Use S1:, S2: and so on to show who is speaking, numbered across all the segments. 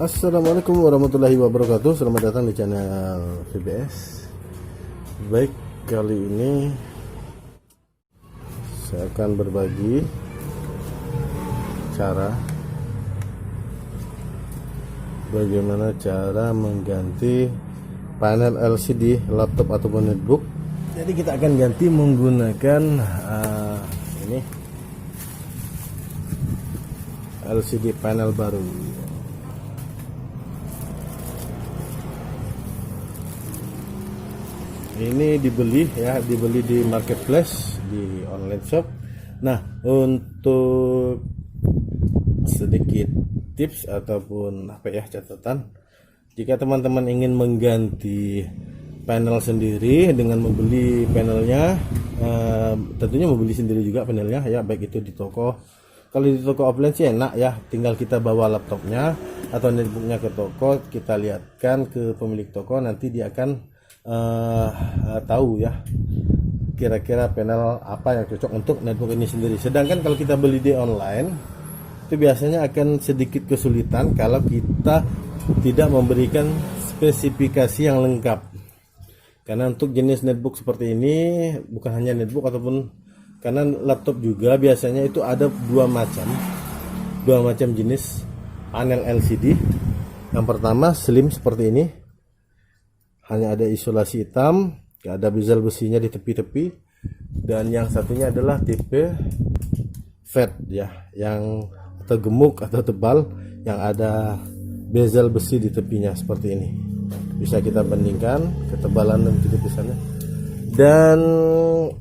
S1: Assalamualaikum warahmatullahi wabarakatuh. Selamat datang di channel VBS. Baik, kali ini saya akan berbagi cara bagaimana cara mengganti panel LCD laptop ataupun netbook. Jadi kita akan ganti menggunakan ini LCD panel baru. Ini dibeli di marketplace, di online shop. Nah, untuk sedikit tips ataupun catatan, jika teman-teman ingin mengganti panel sendiri dengan membeli panelnya, tentunya membeli sendiri juga panelnya ya, baik itu di toko. Kalau di toko offline sih enak ya, tinggal kita bawa laptopnya atau netbooknya ke toko, kita lihatkan ke pemilik toko, nanti dia akan tahu ya kira-kira panel apa yang cocok untuk netbook ini sendiri. Sedangkan kalau kita beli di online itu biasanya akan sedikit kesulitan kalau kita tidak memberikan spesifikasi yang lengkap, karena untuk jenis netbook seperti ini, bukan hanya netbook ataupun karena laptop juga, biasanya itu ada dua macam jenis panel LCD. Yang pertama slim seperti ini, hanya ada isolasi hitam, gak ada bezel besinya di tepi-tepi. Dan yang satunya adalah tipe fat ya, yang atau gemuk atau tebal, yang ada bezel besi di tepinya seperti ini. Bisa kita bandingkan ketebalan dan ketipisannya. Dan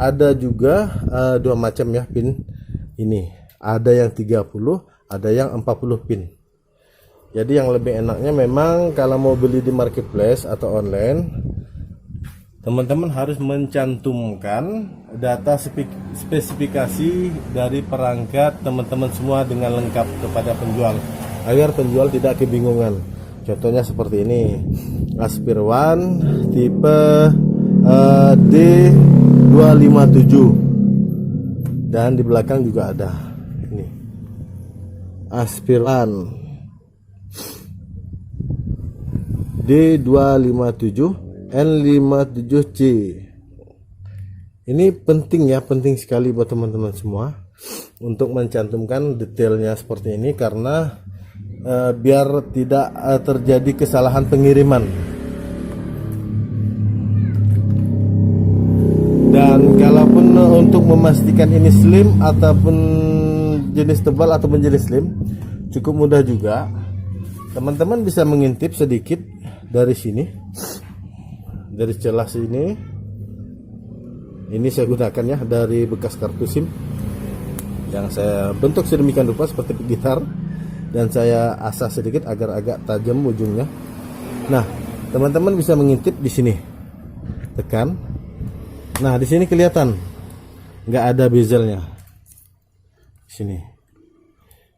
S1: ada juga dua macam ya pin ini, ada yang 30, ada yang 40 pin. Jadi yang lebih enaknya memang kalau mau beli di marketplace atau online, teman-teman harus mencantumkan data spesifikasi dari perangkat teman-teman semua dengan lengkap kepada penjual, agar penjual tidak kebingungan. Contohnya seperti ini, Aspir One tipe D257, dan di belakang juga ada ini Aspir One D257 N57C. Ini penting ya, penting sekali buat teman-teman semua untuk mencantumkan detailnya seperti ini, karena biar tidak terjadi kesalahan pengiriman. Dan kalaupun untuk memastikan ini slim ataupun jenis tebal ataupun jenis slim, cukup mudah juga. Teman-teman bisa mengintip sedikit dari sini, dari celah sini. Ini saya gunakan ya dari bekas kartu SIM yang saya bentuk sedemikian rupa seperti gitar, dan saya asah sedikit agar agak tajam ujungnya. Nah, teman-teman bisa mengintip di sini, tekan. Nah, di sini kelihatan nggak ada bezelnya di sini.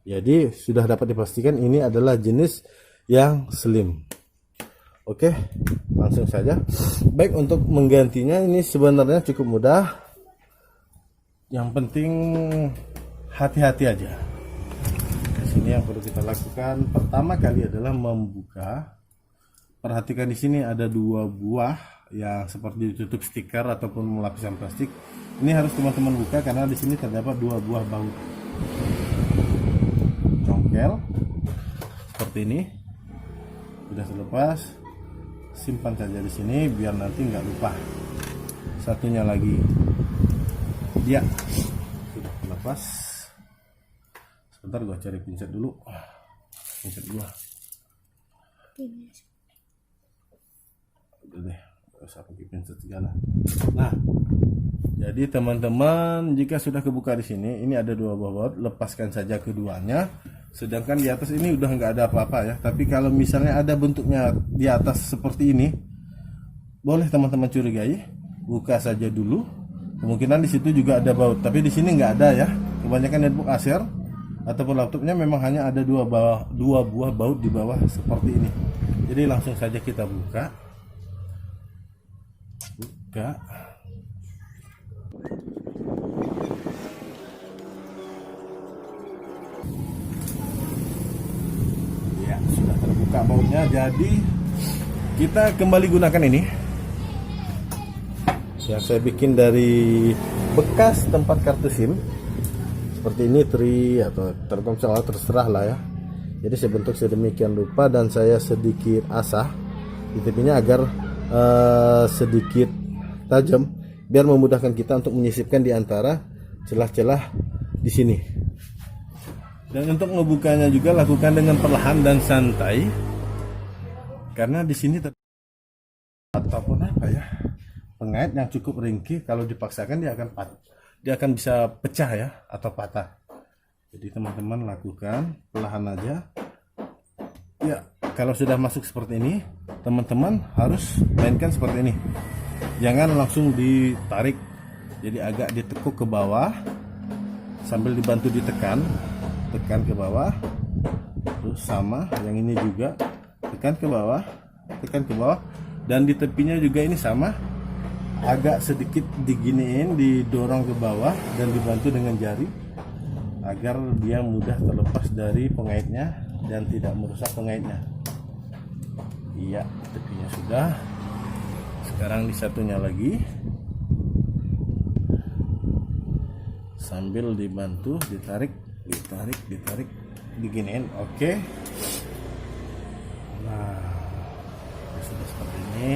S1: Jadi sudah dapat dipastikan ini adalah jenis yang slim. Oke, langsung saja. Baik, untuk menggantinya ini sebenarnya cukup mudah. Yang penting hati-hati aja. Di sini yang perlu kita lakukan pertama kali adalah membuka. Perhatikan di sini ada dua buah yang seperti ditutup stiker ataupun lapisan plastik. Ini harus teman-teman buka karena di sini terdapat dua buah baut congkel seperti ini. Sudah terlepas, simpan saja di sini biar nanti nggak lupa. Satunya lagi dia sudah terlepas. Sebentar gua cari pinset dulu. Pinset gua. Udah deh, gak usah pakai pinset segala. Nah, jadi teman-teman, jika sudah kebuka di sini, ini ada dua buah baut, lepaskan saja keduanya. Sedangkan di atas ini udah nggak ada apa-apa ya. Tapi kalau misalnya ada bentuknya di atas seperti ini, boleh teman-teman curigai, buka saja dulu. Kemungkinan di situ juga ada baut, tapi di sini nggak ada ya. Kebanyakan netbook Acer ataupun laptopnya memang hanya ada dua buah baut di bawah seperti ini. Jadi langsung saja kita buka. Ya, sudah terbuka. buka bautnya. Jadi kita kembali gunakan ini yang saya bikin dari bekas tempat kartu SIM seperti ini, Tri atau Telkomsel, terserah lah ya. Jadi saya bentuk sedemikian rupa dan saya sedikit asah di tepinya agar sedikit tajam biar memudahkan kita untuk menyisipkan di antara celah-celah di sini. Dan untuk ngebukanya juga lakukan dengan perlahan dan santai, karena di sini ataupun apa ya, pengait yang cukup ringkih, kalau dipaksakan dia akan bisa pecah ya atau patah. Jadi teman-teman lakukan perlahan aja ya. Kalau sudah masuk seperti ini, teman-teman harus mainkan seperti ini, jangan langsung ditarik. Jadi agak ditekuk ke bawah sambil dibantu tekan ke bawah. Terus sama yang ini juga tekan ke bawah, dan di tepinya juga ini sama, agak sedikit diginiin, didorong ke bawah dan dibantu dengan jari agar dia mudah terlepas dari pengaitnya dan tidak merusak pengaitnya. Iya, tepinya sudah. Sekarang di satunya lagi sambil dibantu ditarik, diginiin. Oke. Nah, sudah seperti ini.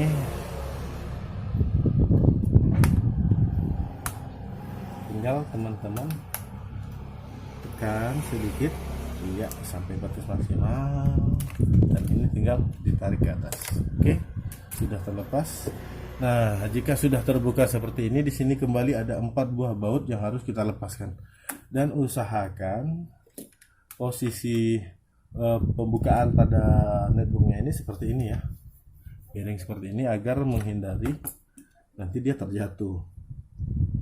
S1: Tinggal teman-teman tekan sedikit, iya, sampai batas maksimal, dan ini tinggal ditarik ke atas. Oke, sudah terlepas. Nah, jika sudah terbuka seperti ini, di sini kembali ada 4 buah baut yang harus kita lepaskan. Dan usahakan posisi pembukaan pada netbooknya ini seperti ini ya, miring seperti ini agar menghindari nanti dia terjatuh.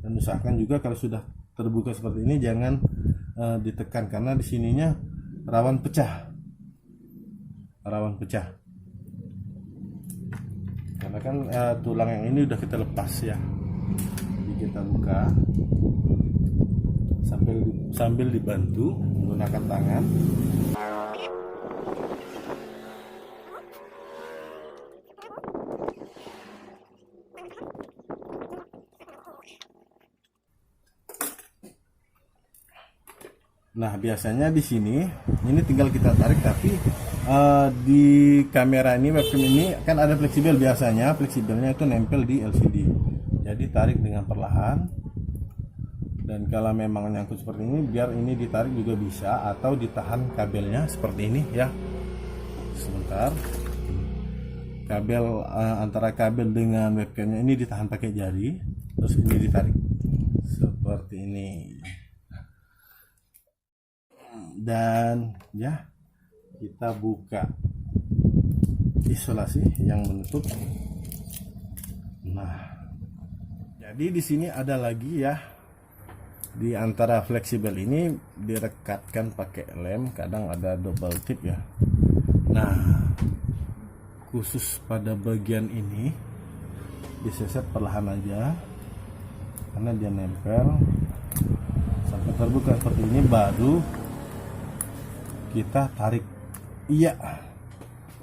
S1: Dan usahakan juga kalau sudah terbuka seperti ini jangan ditekan, karena di sininya rawan pecah, karena kan tulang yang ini udah kita lepas ya. Jadi kita buka sambil dibantu menggunakan tangan. Nah, biasanya di sini ini tinggal kita tarik, tapi di kamera ini, webcam ini kan ada fleksibel, biasanya fleksibelnya itu nempel di LCD. Jadi tarik dengan perlahan, dan kalau memang nyangkut seperti ini, biar ini ditarik juga bisa, atau ditahan kabelnya seperti ini ya. Sebentar, kabel antara kabel dengan webcamnya ini ditahan pakai jari, terus ini ditarik seperti ini. Dan ya, kita buka isolasi yang menutup. Nah, jadi di sini ada lagi ya, di antara fleksibel ini direkatkan pakai lem, kadang ada double tip ya. Nah, khusus pada bagian ini diseset perlahan aja, karena dia nempel sampai terbuka seperti ini, baru kita tarik. Iya,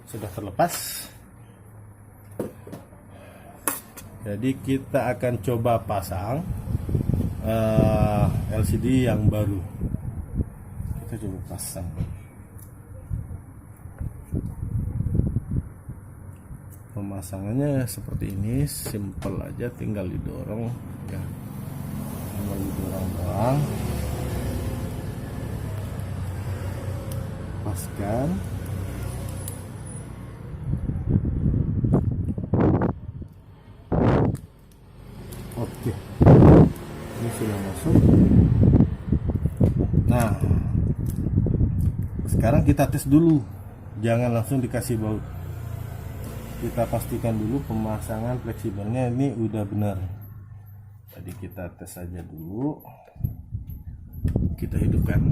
S1: sudah terlepas. Jadi kita akan coba pasang LCD yang baru. Kita coba pasang. Pemasangannya seperti ini, simple aja, tinggal didorong ya, tinggal didorong doang. Lepaskan. Oke, ini sudah masuk. Nah, sekarang kita tes dulu, jangan langsung dikasih baut. Kita pastikan dulu pemasangan fleksibelnya ini udah benar. Jadi kita tes aja dulu, kita hidupkan.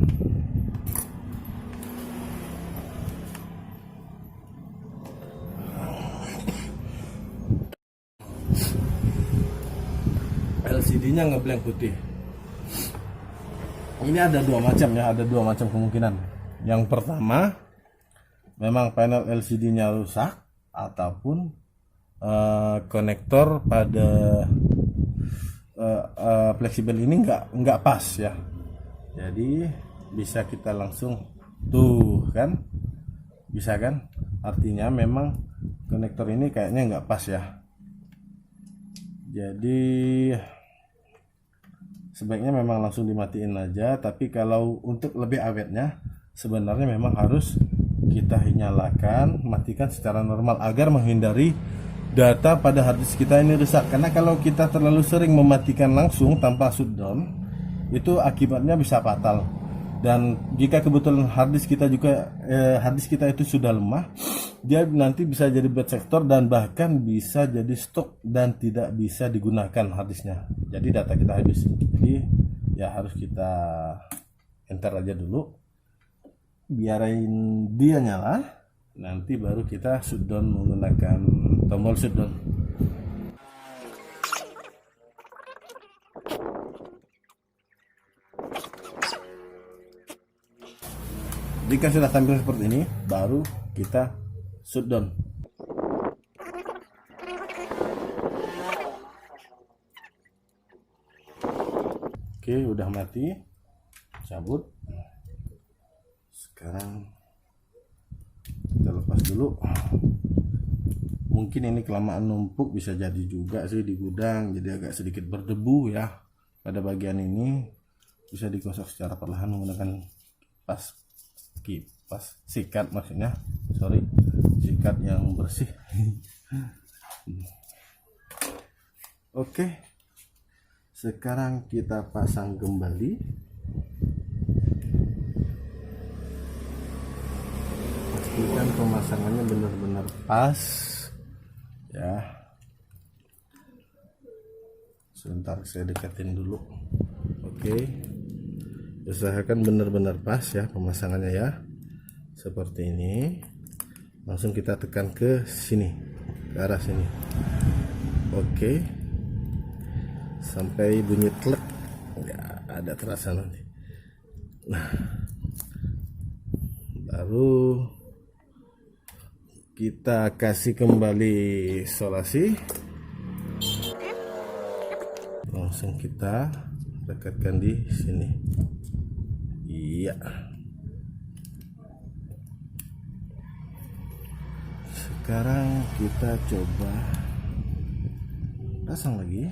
S1: LCD-nya ngeblank putih. Ini ada dua macam ya, ada dua macam kemungkinan. Yang pertama, memang panel LCD-nya rusak ataupun konektor pada fleksibel ini nggak pas ya. Jadi bisa kita langsung tuh kan, bisa kan, artinya memang konektor ini kayaknya nggak pas ya. Jadi sebaiknya memang langsung dimatiin aja. Tapi kalau untuk lebih awetnya sebenarnya memang harus kita nyalakan, matikan secara normal agar menghindari data pada harddisk kita ini rusak. Karena kalau kita terlalu sering mematikan langsung tanpa shutdown, itu akibatnya bisa fatal. Dan jika kebetulan harddisk kita juga harddisk kita itu sudah lemah, dia nanti bisa jadi bad sector dan bahkan bisa jadi stok dan tidak bisa digunakan harddisknya. Jadi data kita habis. Jadi ya harus kita enter aja dulu, biarin dia nyala, nanti baru kita shutdown menggunakan tombol shutdown. Jika sudah tampil seperti ini, baru kita shutdown. Oke, udah mati, cabut. Sekarang kita lepas dulu. Mungkin ini kelamaan numpuk, bisa jadi juga sih di gudang, jadi agak sedikit berdebu ya. Pada bagian ini bisa digosok secara perlahan menggunakan kipas sikat, maksudnya sikat yang bersih. Oke, sekarang kita pasang kembali. Pastikan pemasangannya benar-benar pas ya. Sebentar saya deketin dulu. Oke, usahakan benar-benar pas ya pemasangannya ya, seperti ini. Langsung kita tekan ke sini, ke arah sini. Oke, sampai bunyi klek ya, ada terasa nanti. Nah, baru kita kasih kembali isolasi. Langsung kita dekatkan di sini. Iya. Sekarang kita coba pasang lagi.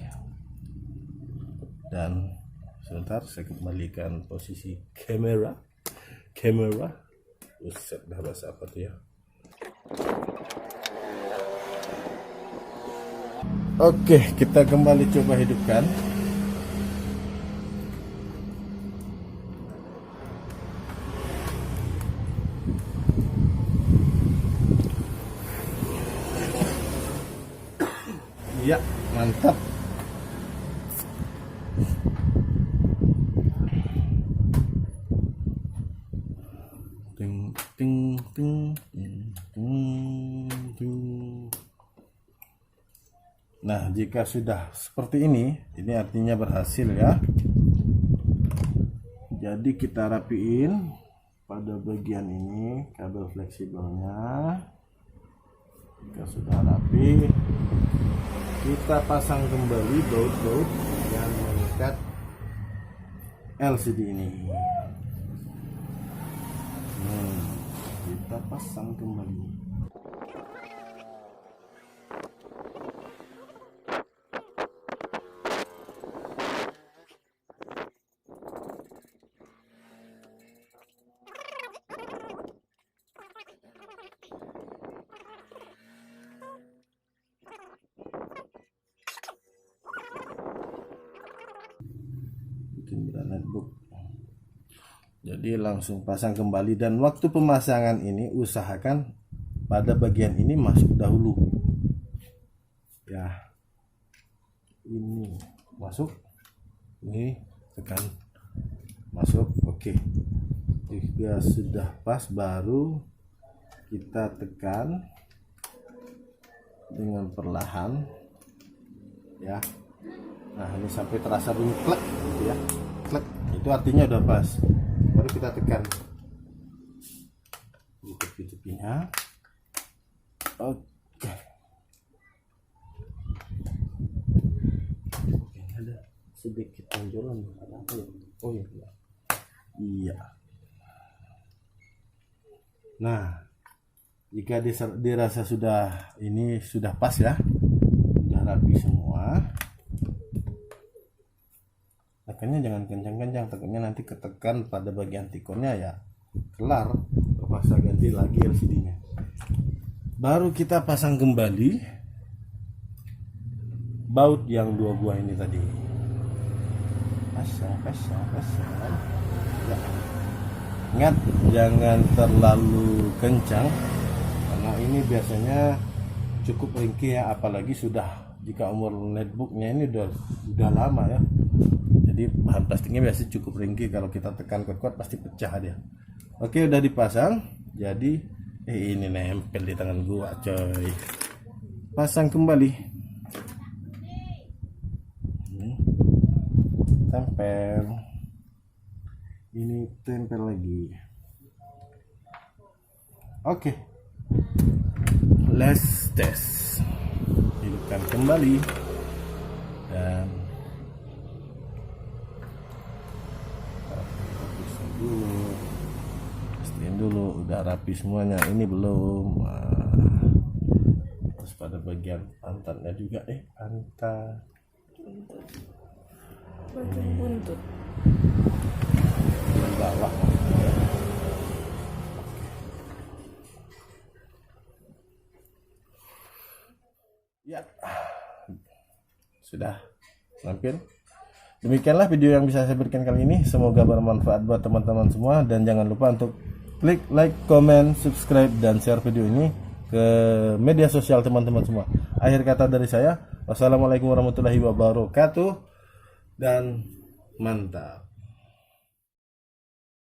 S1: Dan sebentar saya kembalikan posisi kamera. Buset, dah bahasa apa tuh ya. Oke, kita kembali coba hidupkan. Ya, mantap. Ting ting ting ting ting. Nah, jika sudah seperti ini artinya berhasil ya. Jadi kita rapiin pada bagian ini kabel fleksibelnya. Jika sudah rapi, kita pasang kembali baut-baut yang mengikat LCD ini. Kita pasang kembali. Netbook. Jadi langsung pasang kembali, dan waktu pemasangan ini usahakan pada bagian ini masuk dahulu ya. Ini masuk, ini tekan masuk. Oke, jika sudah pas baru kita tekan dengan perlahan ya. Nah, ini sampai terasa bunyi klek gitu ya. Klek, itu artinya udah pas. Baru kita tekan. Gitu. bersihnya. Oke. Oke, ada sedikit tonjolan, ada apa ya? Oh iya. Iya. Nah, jika dirasa sudah ini sudah pas ya, sudah rapi semua, tekannya jangan kencang-kencang, tekannya nanti ketekan pada bagian tikonnya ya, kelar, terpaksa ganti lagi LCD-nya. Baru kita pasang kembali baut yang 2 buah ini tadi. Pasang. Ya. Ingat, jangan terlalu kencang karena ini biasanya cukup ringkih ya, apalagi jika umur netbooknya ini udah lama ya. Jadi bahan plastiknya biasanya cukup ringkih, kalau kita tekan kuat-kuat pasti pecah dia. Oke, udah dipasang. Jadi ini nempel di tangan gua coy. Pasang kembali. Tempel. Ini tempel lagi. Oke. Let's test. Hidupkan kembali dan pastiin dulu udah rapi semuanya. Ini belum. Terus pada bagian pantatnya juga pantat buntut di bawah ya, sudah hampir. Demikianlah video yang bisa saya berikan kali ini, semoga bermanfaat buat teman-teman semua, dan jangan lupa untuk klik like, comment, subscribe, dan share video ini ke media sosial teman-teman semua. Akhir kata dari saya, wassalamualaikum warahmatullahi wabarakatuh, dan mantap.